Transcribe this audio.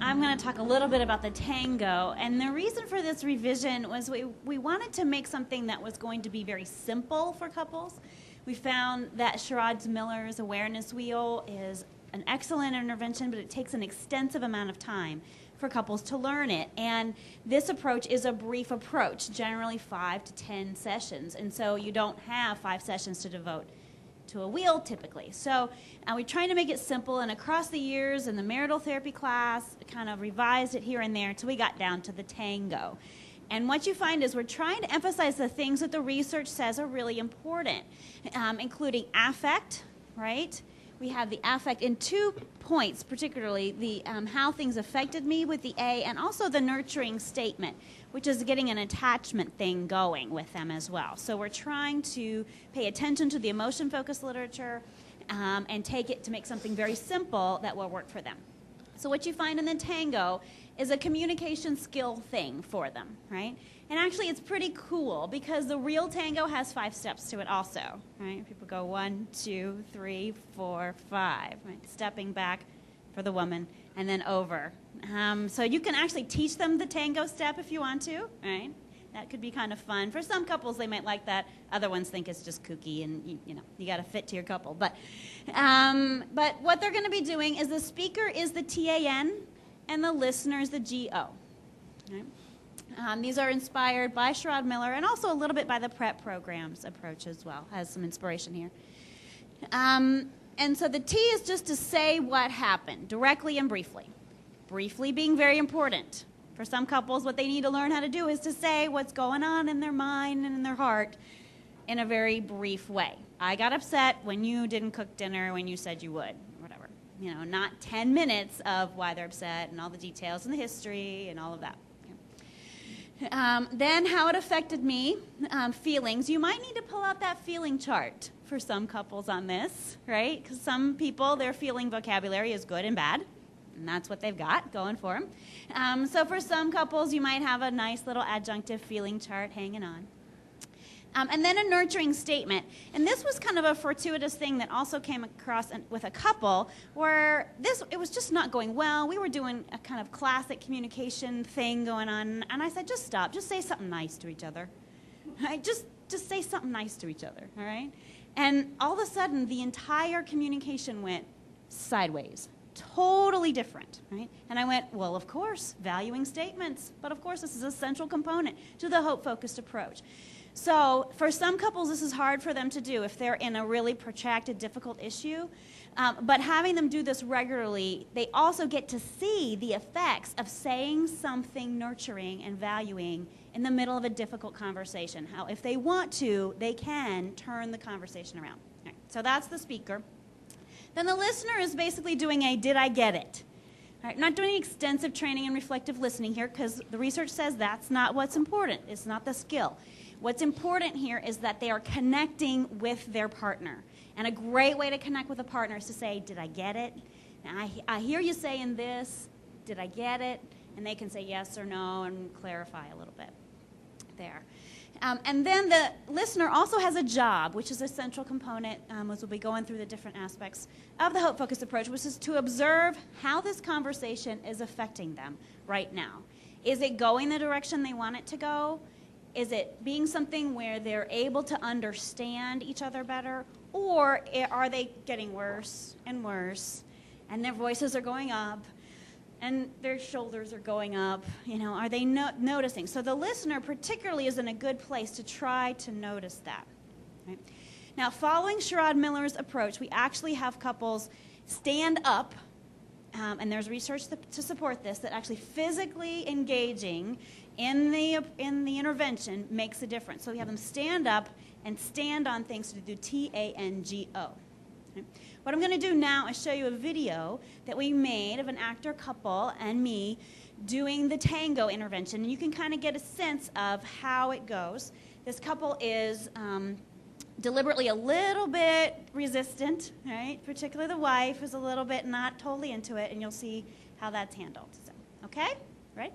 I'm going to talk a little bit about the tango. And the reason for this revision was we wanted to make something that was going to be very simple for couples. We found that Sherrod Miller's awareness wheel is an excellent intervention, but it takes an extensive amount of time for couples to learn it. And this approach is a brief approach, generally 5 to 10 sessions. And so you don't have 5 sessions to devote to a wheel typically. So we're trying to make it simple, and across the years in the marital therapy class, kind of revised it here and there until we got down to the tango. And what you find is we're trying to emphasize the things that the research says are really important, including affect, right? We have the affect in 2 points, particularly the how things affected me with the A, and also the nurturing statement, which is getting an attachment thing going with them as well. So we're trying to pay attention to the emotion-focused literature and take it to make something very simple that will work for them. So what you find in the tango is a communication skill thing for them, right? And actually it's pretty cool because the real tango has 5 steps to it also, right? People go 1, 2, 3, 4, 5, right? Stepping back for the woman and then over. So you can actually teach them the tango step if you want to, right? That could be kind of fun. For some couples, they might like that. Other ones think it's just kooky, and you got to fit to your couple. But what they're going to be doing is the speaker is the TAN, and the listener is the GO. Right? These are inspired by Sherrod Miller, and also a little bit by the PrEP program's approach as well. Has some inspiration here. And so the T is just to say what happened, directly and briefly. Briefly being very important. For some couples, what they need to learn how to do is to say what's going on in their mind and in their heart in a very brief way. I got upset when you didn't cook dinner when you said you would, or whatever. Not 10 minutes of why they're upset and all the details and the history and all of that. Then how it affected me, feelings. You might need to pull out that feeling chart for some couples on this, right? Because some people, their feeling vocabulary is good and bad. And that's what they've got going for them. So for some couples, you might have a nice little adjunctive feeling chart hanging on. And then a nurturing statement. And this was kind of a fortuitous thing that also came across with a couple where it was just not going well. We were doing a kind of classic communication thing going on. And I said, just stop. Just say something nice to each other. Right? Just say something nice to each other. All right? And all of a sudden, the entire communication went sideways. Totally different, right? And I went, well, of course, valuing statements. But of course, this is a central component to the hope-focused approach. So for some couples, this is hard for them to do if they're in a really protracted, difficult issue. But having them do this regularly, they also get to see the effects of saying something nurturing and valuing in the middle of a difficult conversation. How if they want to, they can turn the conversation around. Right. So that's the speaker. Then the listener is basically doing a did I get it? Right, not doing extensive training in reflective listening here because the research says that's not what's important. It's not the skill. What's important here is that they are connecting with their partner. And a great way to connect with a partner is to say, did I get it? Now, I hear you saying this. Did I get it? And they can say yes or no and clarify a little bit there. And then the listener also has a job, which is a central component, as we'll be going through the different aspects of the hope-focused approach, which is to observe how this conversation is affecting them right now. Is it going the direction they want it to go? Is it being something where they're able to understand each other better? Or are they getting worse and worse, and their voices are going up, and their shoulders are going up? Are they noticing? So the listener particularly is in a good place to try to notice that. Right? Now, following Sherrod Miller's approach, we actually have couples stand up, and there's research to support this, that actually physically engaging in the intervention makes a difference. So we have them stand up and stand on things to do TANGO. Okay? What I'm going to do now is show you a video that we made of an actor couple and me doing the tango intervention. And you can kind of get a sense of how it goes. This couple is deliberately a little bit resistant, right? Particularly the wife is a little bit not totally into it, and you'll see how that's handled. So, okay? Right?